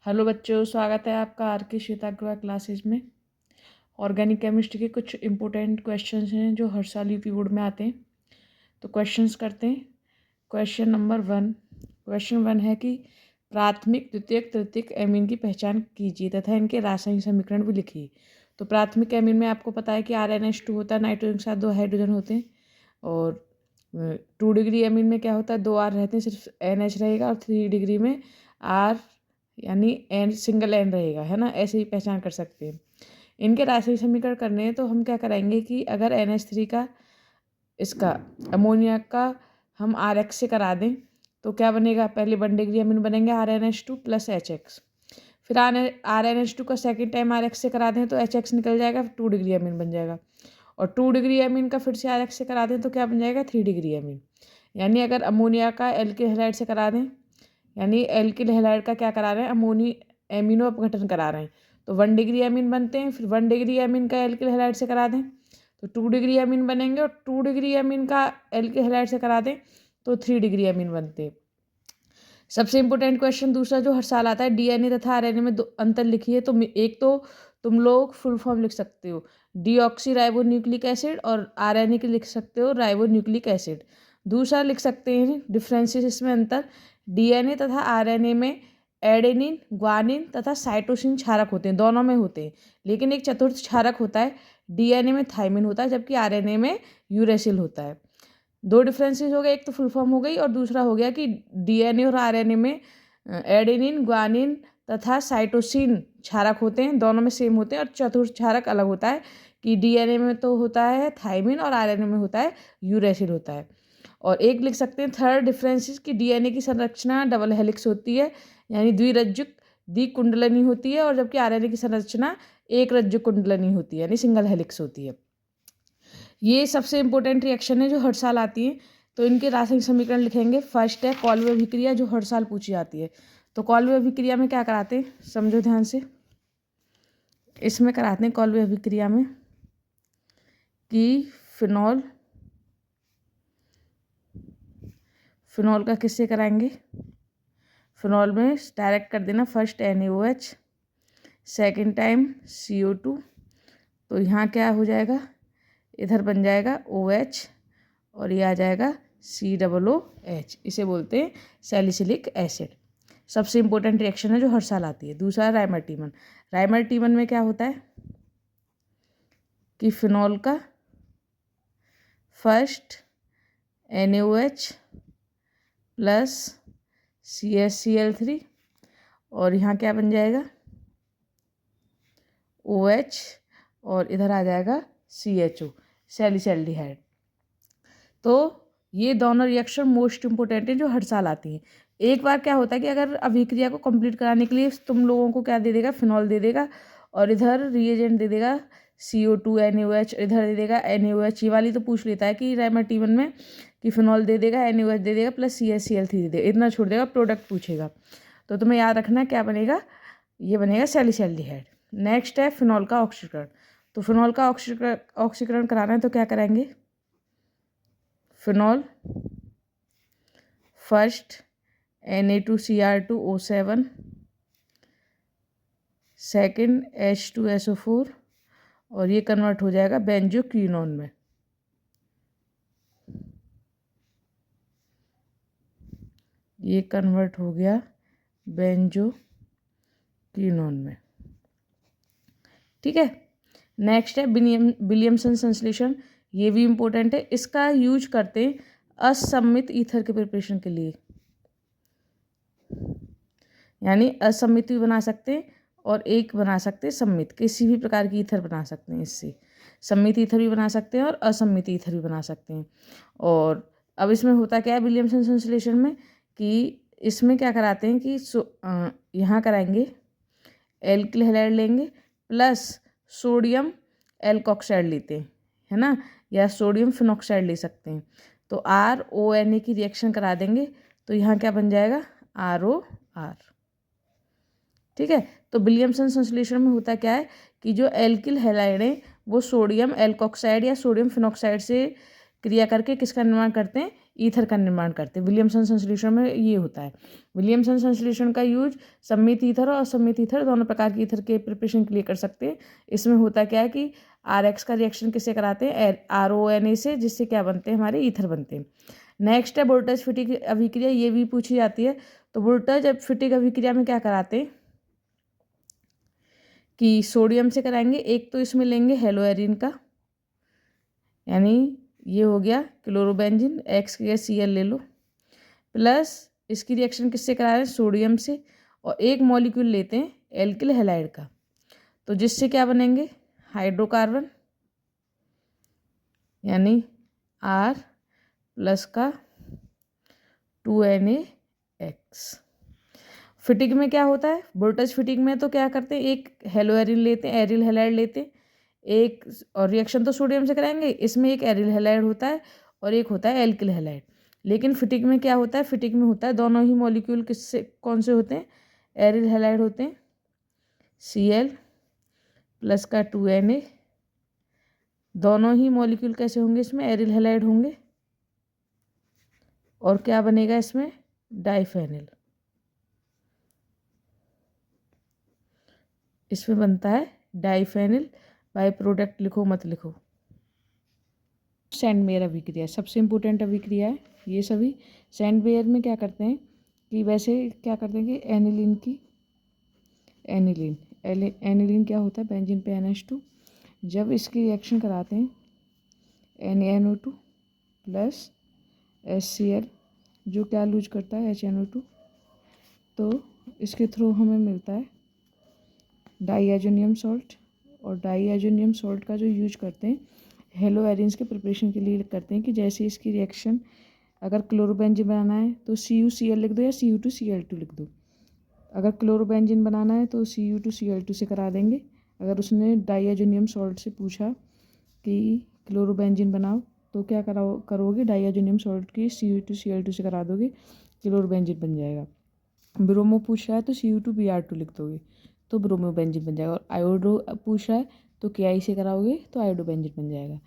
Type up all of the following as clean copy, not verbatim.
Hello बच्चों, स्वागत है आपका आर के श्वेताग्रवा क्लासेज में। ऑर्गेनिक केमिस्ट्री के कुछ इंपॉर्टेंट क्वेश्चंस हैं जो हर साल यूपी बोर्ड में आते हैं। तो क्वेश्चंस करते हैं। क्वेश्चन वन है कि प्राथमिक, द्वितीयक, तृतीयक एमीन की पहचान कीजिए तथा इनके रासायनिक समीकरण भी लिखिए। तो प्राथमिक एमीन में आपको पता है कि RnH2 होता है, नाइट्रोजन के साथ 2 हाइड्रोजन होते हैं। और 2 डिग्री एमीन में क्या होता है, 2 R रहते हैं, सिर्फ NH रहेगा। और 3 डिग्री में R यानी एन सिंगल एन रहेगा, है ना। ऐसे ही पहचान कर सकते हैं। इनके रासायनिक समीकरण करने हैं तो हम क्या करेंगे कि अगर NH3 का, इसका अमोनिया का हम RX से करा दें तो क्या बनेगा, पहले 1 डिग्री अमीन बनेंगे RnH2 प्लस HX। फिर RnH2 का सेकेंड टाइम RX से करा दें तो HX निकल जाएगा, 2 डिग्री अमीन बन जाएगा। और 2 डिग्री अमीन का फिर से RX से करा दें तो क्या बन जाएगा, 3 डिग्री अमीन। यानी अगर अमोनिया का एल्किल हैलाइड से करा दें, यानी एल्किल हैलाइड का क्या करा रहे हैं, एमिनो अपघटन करा रहे हैं, तो 1 डिग्री अमीन बनते हैं। फिर 1 डिग्री अमीन का एल्किल हैलाइड से करा दें तो 2 डिग्री अमीन बनेंगे। और 2 डिग्री अमीन का एल्किल हैलाइड से करा दें तो 3 डिग्री अमीन बनते हैं। सबसे इंपॉर्टेंट क्वेश्चन दूसरा जो हर साल आता है, DNA तथा RNA में अंतर लिखिए। तो एक तो तुम लोग फुल फॉर्म लिख सकते हो डीऑक्सी राइबो न्यूक्लिक एसिड, और RNA की लिख सकते हो राइबो न्यूक्लिक एसिड। दूसरा लिख सकते हैं डिफ्रेंसेस, इसमें अंतर, DNA तथा RNA में एडेनिन, ग्वानिन तथा साइटोसिन क्षारक होते हैं, दोनों में होते हैं, लेकिन एक चतुर्थ क्षारक होता है। DNA में थाइमिन होता है जबकि RNA में यूरेसिल होता है। 2 डिफरेंसेस हो गए, एक तो फुल फॉर्म हो गई और दूसरा हो गया कि DNA और RNA में एडेनिन, ग्वानिन तथा साइटोसिन क्षारक होते हैं, दोनों में सेम होते हैं। और चतुर्थ क्षारक अलग होता है कि DNA में तो होता है थाइमिन और RNA में होता है यूरेसिल होता है। और एक लिख सकते हैं थर्ड डिफरेंसेस की DNA की संरचना डबल हेलिक्स होती है, यानी द्विरज्जुक द्विकुंडलनी होती है, और जबकि RNA की संरचना एक रज्जुक कुंडलनी होती है, यानी सिंगल हेलिक्स होती है। ये सबसे इंपॉर्टेंट रिएक्शन है जो हर साल आती है। तो इनके रासायनिक समीकरण लिखेंगे। फर्स्ट है कॉल्वे अभिक्रिया, जो हर साल पूछी जाती है। तो कॉल्वे अभिक्रिया में क्या कराते हैं, समझो ध्यान से। इसमें कराते हैं कॉल्वे अभिक्रिया में कि फिनॉल का किससे कराएंगे, फिनॉल में डायरेक्ट कर देना, first NaOH, second time CO2। तो यहाँ क्या हो जाएगा, इधर बन जाएगा OH और ये आ जाएगा COOH। इसे बोलते हैं सैलिसिलिक एसिड। सबसे इंपॉर्टेंट रिएक्शन है जो हर साल आती है। दूसरा राइमर टीमन में क्या होता है कि फिनॉल का फर्स्ट NaOH प्लस CaCl3 और यहाँ क्या बन जाएगा OH और इधर आ जाएगा CHO, सैलिसल्डिहाइड। तो ये दोनों रिएक्शन मोस्ट इम्पोर्टेंट है जो हर साल आती हैं। एक बार क्या होता है कि अगर अभिक्रिया को कंप्लीट कराने के लिए तुम लोगों को क्या दे देगा, फिनॉल दे देगा, और इधर रिएजेंट दे देगा CO2 NaOH, इधर दे देगा NaOH। ये वाली तो पूछ लेता है कि राइमर टीमन में कि फिनॉल दे देगा, NaOH दे देगा प्लस CaCl3 दे देगा, इतना छोड़ देगा, प्रोडक्ट पूछेगा। तो तुम्हें याद रखना क्या बनेगा, ये बनेगा सैलिसल्डिहाइड। नेक्स्ट है फिनॉल का ऑक्सीकरण। तो फिनॉल का ऑक्सीकरण कराना है तो क्या कराएंगे, phenol first Na2Cr2O7, second H2SO4 और ये कन्वर्ट हो जाएगा बेंजोक्विनोन में। ये कन्वर्ट हो गया बेंजोक्विनोन में, ठीक है। नेक्स्ट है विलियमसन संश्लेषण। ये भी इम्पोर्टेंट है। इसका यूज करते हैं असम्मित ईथर के प्रिपरेशन के लिए, यानी असम्मित भी बना सकते हैं और एक बना सकते हैं सम्मित, किसी भी प्रकार की ईथर बना सकते हैं। इससे सम्मित ईथर भी बना सकते हैं और असम्मित ईथर भी बना सकते हैं। और अब इसमें होता क्या है विलियमसन संश्लेषण में कि इसमें क्या कराते हैं कि यहाँ कराएंगे एल्किल हैलाइड लेंगे प्लस सोडियम एल्कोक्साइड लेते हैं, है ना, या सोडियम फिनॉक्साइड ले सकते हैं। तो RONA की रिएक्शन करा देंगे तो यहाँ क्या बन जाएगा ROR, ठीक है। तो विलियमसन संश्लेषण में होता क्या है कि जो एल्किल हैलाइड है वो सोडियम एल्कोक्साइड या सोडियम फिनॉक्साइड से क्रिया करके किसका निर्माण करते हैं, ईथर का निर्माण करते हैं। विलियमसन संश्लेषण में ये होता है। विलियमसन संश्लेषण का यूज सममित ईथर और असममित ईथर दोनों प्रकार की ईथर के प्रिपरेशन के लिए कर सकते हैं। इसमें होता क्या है कि RX का रिएक्शन किससे कराते हैं, RONA से, जिससे क्या बनते हैं, हमारे ईथर बनते हैं। नेक्स्ट है वोल्टेज फिटिक अभिक्रिया, ये भी पूछी जाती है। तो वोल्टेज फिटिक अभिक्रिया में क्या कराते हैं कि सोडियम से कराएंगे। एक तो इसमें लेंगे हेलोएरिन का, यानी ये हो गया क्लोरोबेंजीन, X की Cl ले लो, प्लस इसकी रिएक्शन किससे करा रहे हैं, सोडियम से, और एक मॉलिक्यूल लेते हैं एल्किल हैलाइड का, तो जिससे क्या बनेंगे, हाइड्रोकार्बन, यानी R प्लस का 2NaX। फिटिक में क्या होता है, वोल्टेज फिटिक में तो क्या करते हैं, एक हेलोएरिन लेते हैं, एरिल हैलाइड लेते हैं, एक और रिएक्शन तो सोडियम से कराएंगे, इसमें एक एरिल हैलाइड होता है और एक होता है एल्किल हैलाइड। लेकिन फिटिक में क्या होता है, फिटिक में होता है दोनों ही मॉलिक्यूल किससे कौन से होते हैं, एरिल हैलाइड होते हैं, Cl प्लस का 2Na, दोनों ही मॉलिक्यूल कैसे होंगे, इसमें एरिल हैलाइड होंगे, और क्या बनेगा इसमें, डाइफेनिल। इसमें बनता है डाइफेनिल, बाय प्रोडक्ट लिखो मत लिखो। सैंडमेयर अभिक्रिया सबसे इम्पोर्टेंट अभिक्रिया है ये सभी। सैंडमेयर में क्या करते हैं कि वैसे क्या करते हैं कि एनिलीन की एनिलीन क्या होता है, बेंजीन पे NH2, जब इसकी रिएक्शन कराते हैं NaNO2 प्लस HCl, जो क्या लूज करता है HNO2, तो इसके थ्रू हमें मिलता है डाईएजोनियम सॉल्ट। और डाईएजोनियम सॉल्ट का जो यूज करते हैं हेलोएरिन्स के प्रिपरेशन के लिए करते हैं कि जैसे इसकी रिएक्शन अगर क्लोरोबेंजीन बनाना है तो CuCl लिख दो या Cu2Cl2 लिख दो। अगर क्लोरोबेंजीन बनाना है तो Cu2Cl2 से करा देंगे। अगर उसने डाईएजोनियम सॉल्ट से पूछा कि क्लोरोबेंजीन बनाओ तो क्या करोगे, डाईएजोनियम सॉल्ट की Cu2Cl2 से करा दोगे, क्लोरोबेंजीन बन जाएगा। ब्रोमो पूछ रहा है तो Cu2Br2 लिख दोगे तो ब्रोमोबेंजीन बन जाएगा। और आयोडो पूछ रहा है तो Ki से कराओगे तो आयोडोबेंजीन बन जाएगा।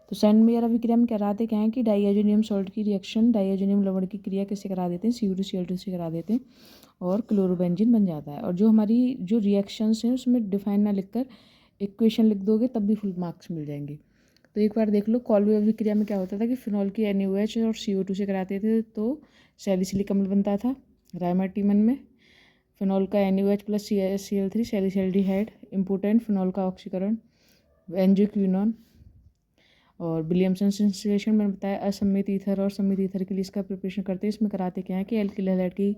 तो सैंडमेयर अभिक्रिया में कराते क्या है कि डाईएजोनियम सॉल्ट की रिएक्शन डाईएजोनियम लवण की क्रिया किससे करा देते हैं, Cu2Cl2 से करा देते हैं और क्लोरोबेंजीन बन जाता है। और जो हमारी जो रिएक्शंस हैं उसमें डिफाइन ना लिखकर इक्वेशन लिख दोगे तब भी फुल मार्क्स मिल जाएंगे। तो एक बार देख लो, कॉल्वे अभिक्रिया में क्या होता था कि फिनॉल की NaOH और CO2 से कराते थे तो सैलिसिलिक अम्ल बनता था। रायमाटीमन में फिनॉल का NaOH plus Cl3 salicylaldehyde, important phenol का ऑक्सीकरण, एंजियोक्विनोन। और विलियमसन संश्लेषण में बताया असममित ईथर और सममित ईथर के लिए इसका प्रिपरेशन करते हैं। इसमें कराते क्या है कि एल्किल हैलाइड की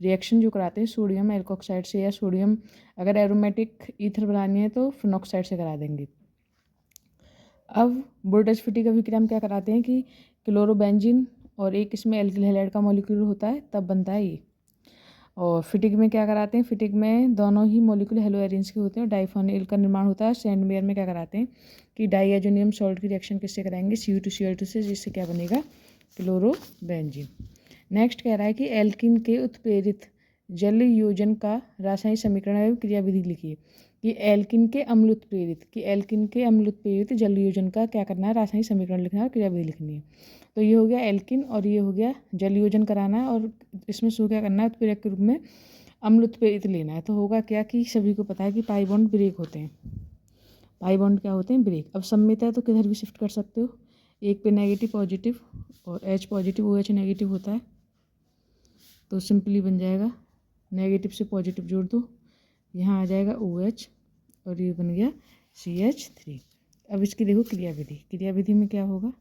रिएक्शन जो कराते हैं सोडियम एल्कोक्साइड से, या सोडियम अगर एरोमेटिक ईथर बनानी है तो फिनॉक्साइड से करा देंगे। अब वोल्टेज फिटिक अभिक्रिया में क्या कराते हैं कि क्लोरोबेंजीन और एक इसमें एल्किल हैलाइड का मॉलिक्यूल होता है तब बनता है ये। और फिटिक में क्या कराते हैं, फिटिक में दोनों ही मॉलिक्यूल हेलोएरिन्स के होते हैं, डाइफेनिल का निर्माण होता है। सैंडमेयर में क्या कराते हैं कि डाईएजोनियम सॉल्ट की रिएक्शन किससे कराएंगे, Cu2Cl2 से, जिससे क्या बनेगा, क्लोरोबेंजीन। नेक्स्ट कह रहा है कि एल्किन के उत्प्रेरित जल योजन का रासायनिक समीकरण एवं क्रियाविधि लिखिए। कि एल्किन के अम्ल उत्प्रेरित जल योजन का क्या करना है, रासायनिक समीकरण लिखना है और क्रियाविधि लिखनी है। तो ये हो गया एल्किन और ये हो गया जल योजन कराना है, और इसमें शो क्या करना है, उत्प्रेरक के रूप में अम्ल उत्प्रेरित लेना है। तो होगा क्या कि सभी को पता है कि पाई बॉन्ड ब्रेक होते हैं, पाई बॉन्ड क्या होते हैं, ब्रेक। अब सममित है तो किधर भी शिफ्ट कर सकते हो, एक पे नेगेटिव पॉजिटिव और H पॉजिटिव OH नेगेटिव होता है, तो सिंपली बन जाएगा नेगेटिव से पॉजिटिव जोड़ दो, यहाँ आ जाएगा OH और ये बन गया CH3। अब इसकी देखो क्रियाविधि, क्रियाविधि में क्या होगा,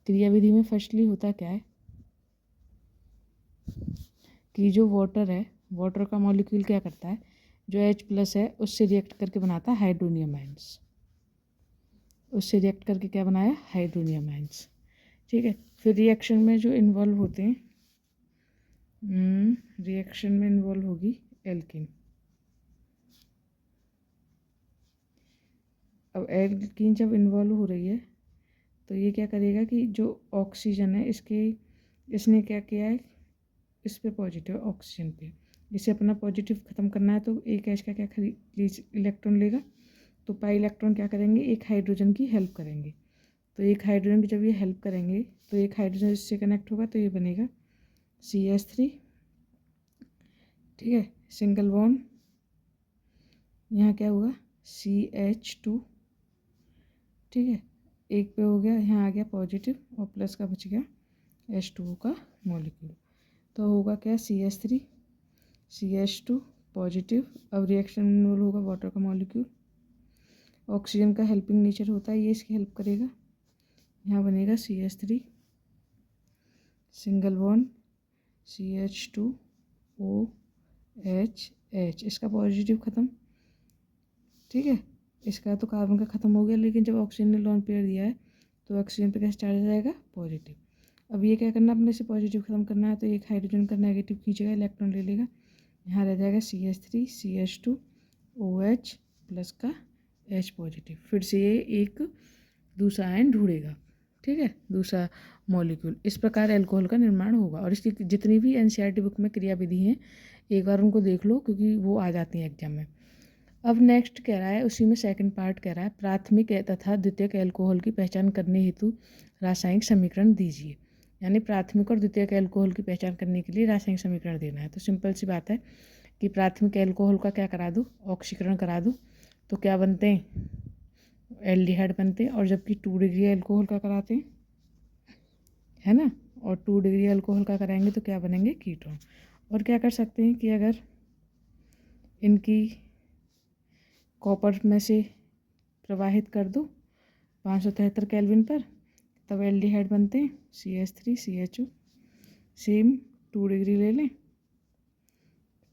क्रियाविधि में फर्स्टली होता क्या है कि जो वाटर है, वाटर का मॉलिक्यूल क्या करता है, जो H+ है उससे रिएक्ट करके बनाता है हाइड्रोनियम आयंस, उससे रिएक्ट करके क्या बनाया, हाइड्रोनियम आयंस। ठीक है, फिर रिएक्शन में जो इन्वॉल्व होते हैं, रिएक्शन में इन्वॉल्व होगी एल्किन। अब एल्किन जब इन्वॉल्व हो रही है तो ये क्या करेगा कि जो ऑक्सीजन है इसने क्या किया है, इस पे पॉजिटिव ऑक्सीजन पे, इसे अपना पॉजिटिव ख़त्म करना है तो एक H का क्या इलेक्ट्रॉन लेगा, तो पाई इलेक्ट्रॉन क्या करेंगे, एक हाइड्रोजन की हेल्प करेंगे, तो एक हाइड्रोजन की जब ये हेल्प करेंगे तो एक हाइड्रोजन इससे कनेक्ट होगा तो ये बनेगा CH3, ठीक है। सिंगल बॉन्ड, यहाँ क्या हुआ CH2, ठीक है। एक पे हो गया, यहाँ आ गया पॉजिटिव और प्लस का बच गया H2O का मॉलिक्यूल। तो होगा क्या CH3 CH2 पॉजिटिव। अब रिएक्शन में इन्वॉल्व होगा वाटर का मॉलिक्यूल। ऑक्सीजन का हेल्पिंग नेचर होता है, ये इसकी हेल्प करेगा। यहाँ बनेगा CH3 सिंगल बॉन्ड CH2OH, इसका पॉजिटिव ख़त्म, ठीक है। इसका तो कार्बन का ख़त्म हो गया, लेकिन जब ऑक्सीजन ने लोन पेयर दिया है तो ऑक्सीजन पे कैसे चार्ज आ जाएगा पॉजिटिव। अब ये क्या करना, अपने से पॉजिटिव ख़त्म करना है, तो एक हाइड्रोजन का नेगेटिव खींचेगा, इलेक्ट्रॉन ले लेगा, यहाँ रह जाएगा CH3 CH2OH प्लस का H पॉजिटिव। फिर से ये एक दूसरा आयन ढूंढेगा, ठीक है, दूसरा मॉलिक्यूल। इस प्रकार अल्कोहल का निर्माण होगा। और इसकी जितनी भी NCERT बुक में क्रियाविधि हैं एक बार उनको देख लो, क्योंकि वो आ जाती हैं एग्जाम में। अब नेक्स्ट कह रहा है, उसी में सेकंड पार्ट कह रहा है, प्राथमिक तथा द्वितीयक अल्कोहल की पहचान करने हेतु रासायनिक समीकरण दीजिए। यानी प्राथमिक और द्वितीयक अल्कोहल की पहचान करने के लिए रासायनिक समीकरण देना है। तो सिंपल सी बात है कि प्राथमिक अल्कोहल का क्या करा दूँ, ऑक्सीकरण करा दूँ, तो क्या बनते हैं एल्डिहाइड बनते हैं। और जबकि 2 डिग्री अल्कोहल का कराते हैं, है ना, और 2 डिग्री अल्कोहल का कराएंगे तो क्या बनेंगे कीटोन। और क्या कर सकते हैं कि अगर इनकी कॉपर में से प्रवाहित कर दो 573 केल्विन पर, तब एल्डिहाइड बनते हैं CH3 CHO। सेम 2 डिग्री ले लें,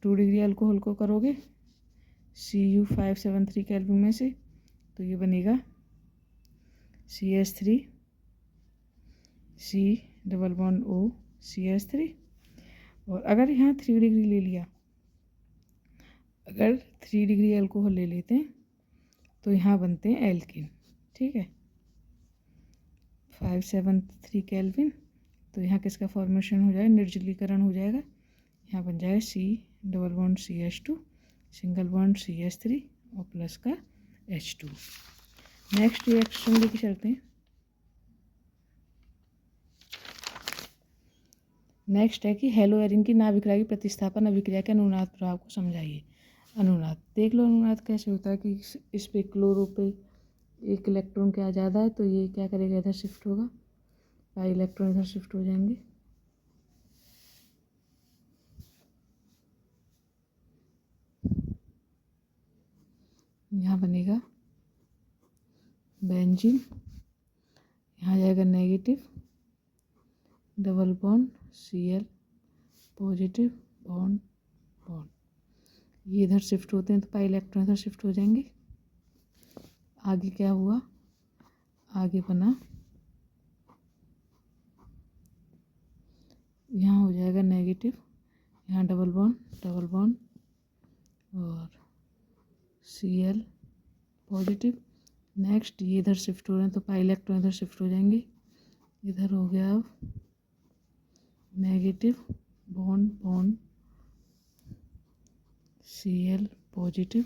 2 डिग्री अल्कोहल को करोगे Cu 573 केल्विन में से, तो ये बनेगा CH3 C double bond O CH3। और अगर यहाँ 3 डिग्री ले लिया, अगर 3 डिग्री अल्कोहल ले लेते हैं तो यहाँ बनते हैं एल्किन, ठीक है, 573 केल्विन। तो यहाँ किसका फॉर्मेशन हो जाएगा, निर्जलीकरण हो जाएगा। यहाँ बन जाएगा C double bond CH2 single bond CH3 और प्लस का H2। नेक्स्ट रिएक्शन लेके चलते हैं। नेक्स्ट है कि हेलो एरिन की नाभिक्रिया की प्रतिस्थापन अभिक्रिया के अनुनाद प्रभाव को समझाइए। अनुनाद देख लो, अनुनाद कैसे होता है कि इस पे क्लोरो पे एक इलेक्ट्रॉन क्या ज़्यादा है, तो ये क्या करेगा, इधर शिफ्ट होगा, पाई इलेक्ट्रॉन इधर शिफ्ट हो जाएंगे, यहाँ बनेगा बेंजीन, यहाँ जाएगा negative double bond Cl positive bond bond, ये इधर शिफ्ट होते हैं तो पाई इलेक्ट्रॉन इधर शिफ्ट हो जाएंगे। आगे क्या हुआ, आगे बना, यहाँ हो जाएगा नेगेटिव, यहाँ डबल बॉन्ड और Cl पॉजिटिव। नेक्स्ट ये इधर शिफ्ट हो रहे हैं तो पाई इलेक्ट्रॉन इधर शिफ्ट हो जाएंगे, इधर हो गया अब नेगेटिव बॉन्ड Cl पॉजिटिव।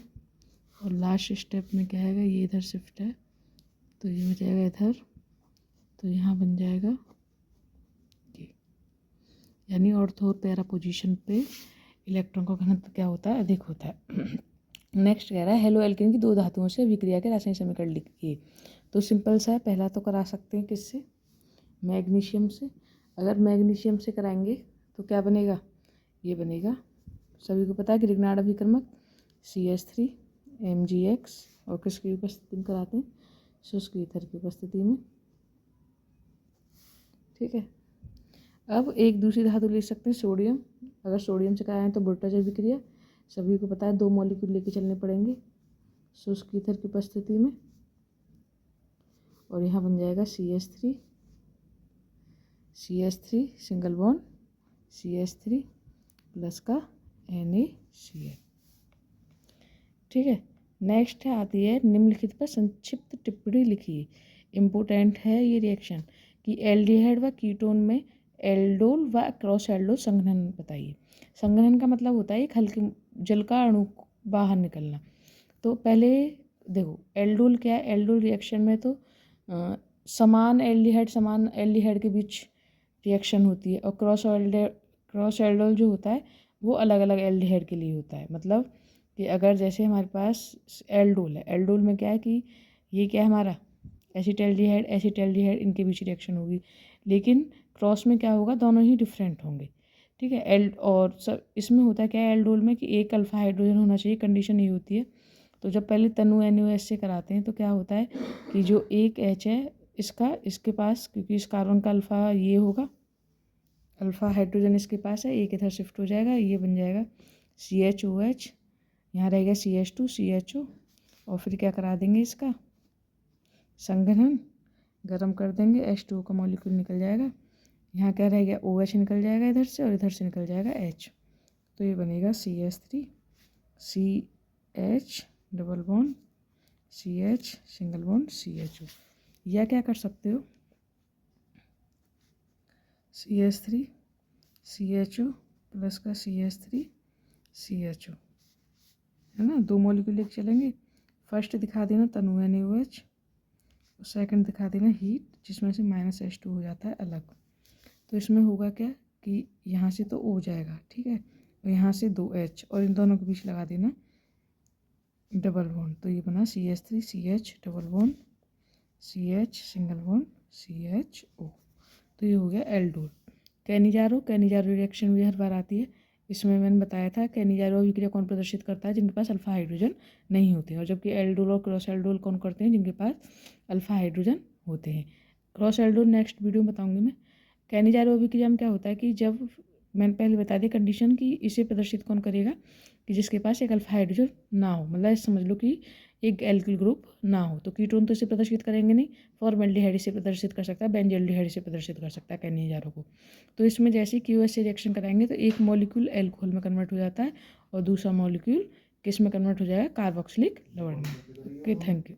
और लास्ट स्टेप में क्या आएगा, ये इधर शिफ्ट है तो ये हो जाएगा इधर, तो यहाँ बन जाएगा ये, यानी ऑर्थो और पैरा पोजीशन पे इलेक्ट्रॉन का घनत्व क्या होता है, अधिक होता है। नेक्स्ट कह रहा है हेलो एल्केन की 2 धातुओं से अभिक्रिया के रासायनिक समीकरण लिखिए। तो सिंपल सा है, पहला तो करा सकते हैं किससे, मैग्नीशियम से। अगर मैग्नीशियम से कराएंगे तो क्या बनेगा, ये बनेगा, सभी को पता है कि रिग्नार्ड अभिकर्मक CH3 MgX, और किसकी उपस्थिति में कराते हैं, शुष्क ईथर की उपस्थिति में, ठीक है। अब एक दूसरी धातु ले सकते हैं सोडियम। अगर सोडियम से कराएं तो वोल्टेज अभिक्रिया, सभी को पता है 2 मॉलिक्यूल लेके चलने पड़ेंगे शुष्क ईथर की उपस्थिति में, और यहाँ बन जाएगा CH3 single bond CH3 plus का NaCl, ठीक है। नेक्स्ट है आती है निम्नलिखित पर संक्षिप्त टिप्पणी लिखिए। इम्पोर्टेंट है ये रिएक्शन कि एल्डिहाइड व कीटोन में एल्डोल व क्रॉस एल्डोल संघनन बताइए। संघनन का मतलब होता है एक हल्के जल का अणु बाहर निकलना। तो पहले देखो एल्डोल क्या है, एल्डोल रिएक्शन में तो समान एल्डिहाइड के बीच रिएक्शन होती है, और क्रॉस एल्डोल जो होता है वो अलग अलग एल्डिहाइड के लिए होता है। मतलब कि अगर जैसे हमारे पास एल्डोल है, एल्डोल में क्या है कि ये क्या है हमारा एसिटाल्डिहाइड इनके बीच रिएक्शन होगी, लेकिन क्रॉस में क्या होगा, दोनों ही डिफरेंट होंगे। ठीक है। और सब इसमें होता क्या है एल्डोल में कि एक अल्फा हाइड्रोजन होना चाहिए, कंडीशन ये होती है। तो जब पहले तनु NaOH से कराते हैं तो क्या होता है कि जो एक H है इसके पास, क्योंकि इस कार्बन का अल्फा ये होगा, अल्फा हाइड्रोजन इसके पास है, एक इधर शिफ्ट हो जाएगा, ये बन जाएगा CHOH, यहाँ रहेगा CH2 CHO, और फिर क्या करा देंगे इसका संघनन, गर्म कर देंगे, H2O का मॉलिक्यूल निकल जाएगा, यहाँ क्या रहेगा OH निकल जाएगा इधर से, और इधर से निकल जाएगा H, तो ये बनेगा CH3 CH double bond CH single bond CHO। या क्या कर सकते हो CH3 CHO प्लस का CH3 CHO, है ना, दो मॉलिक्यूल लेके चलेंगे। फर्स्ट दिखा देना तनु NaOH, सेकंड दिखा देना हीट, जिसमें से -H2 हो जाता है अलग। तो इसमें होगा क्या कि यहाँ से तो O जाएगा, ठीक है, और यहाँ से 2H, और इन दोनों के बीच लगा देना डबल बॉन्ड, तो ये बना CH3 CH double bond CH single bond CHO। तो ये हो गया एल्डोल। कैनिजारो रिएक्शन भी हर बार आती है। इसमें मैंने बताया था कैनिजारो अभिक्रिया कौन प्रदर्शित करता है, जिनके पास अल्फा हाइड्रोजन नहीं होते हैं, और जबकि एल्डोल और क्रॉस एल्डोल कौन करते हैं, जिनके पास अल्फा हाइड्रोजन होते हैं। क्रॉस एल्डोल नेक्स्ट वीडियो में बताऊंगी मैं। कैनिजारो अभिक्रिया में क्या होता है कि जब मैंने पहले बता दिया कंडीशन कि इसे प्रदर्शित कौन करेगा, कि जिसके पास एक अल्फा हाइड्रोजन ना हो, मतलब समझ लो कि एक एल्किल ग्रुप ना हो। तो कीटोन तो इसे प्रदर्शित करेंगे नहीं, फॉर्मेल्डिहाइड इसे प्रदर्शित कर सकता है, बेंजल्डिहाइड इसे प्रदर्शित कर सकता है कैनिजारो को। तो इसमें जैसे QH से रिएक्शन कराएंगे तो एक मॉलिक्यूल एल्कोहल में कन्वर्ट हो जाता है, और दूसरा मॉलिक्यूल किस में कन्वर्ट हो जाएगा, कार्बोक्सिलिक लवण में। Okay, thank you.